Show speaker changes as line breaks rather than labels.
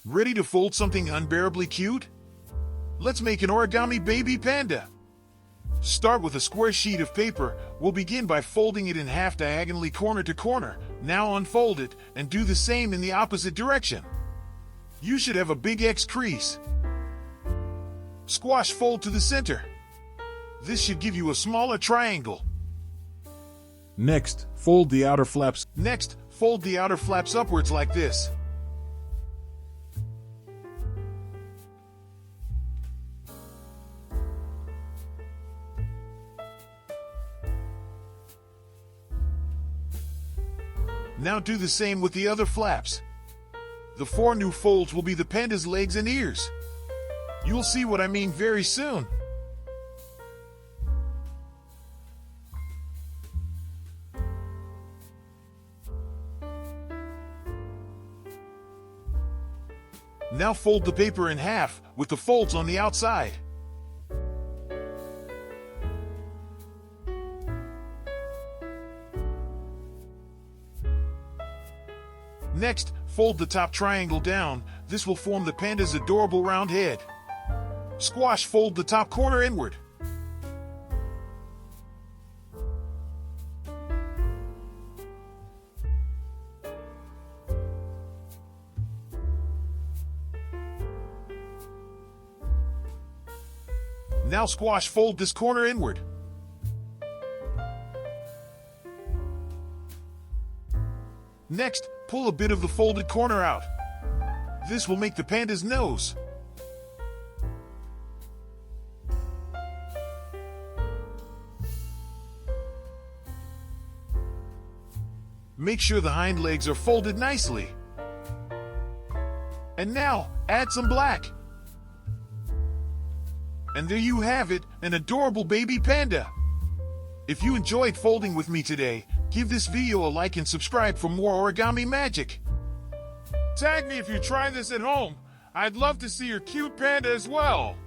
Ready to fold something unbearably cute? Let's make an origami baby panda. Start with a square sheet of paper. We'll begin by folding it in half diagonally corner to corner. Now unfold it and do the same in the opposite direction. You should have a big X crease. Squash fold to the center. This should give you a smaller triangle.
Next, fold the outer flaps.
Next, fold the outer flaps upwards like this. Now do the same with the other flaps. The 4 new folds will be the panda's legs and ears. You'll see what I mean very soon. Now fold the paper in half with the folds on the outside. Next, fold the top triangle down. This will form the panda's adorable round head. Squash fold the top corner inward. Now squash fold this corner inward. Next, pull a bit of the folded corner out. This will make the panda's nose. Make sure the hind legs are folded nicely. And now, add some black. And there you have it, an adorable baby panda. If you enjoyed folding with me today, give this video a like and subscribe for more origami magic. Tag me if you try this at home. I'd love to see your cute panda as well.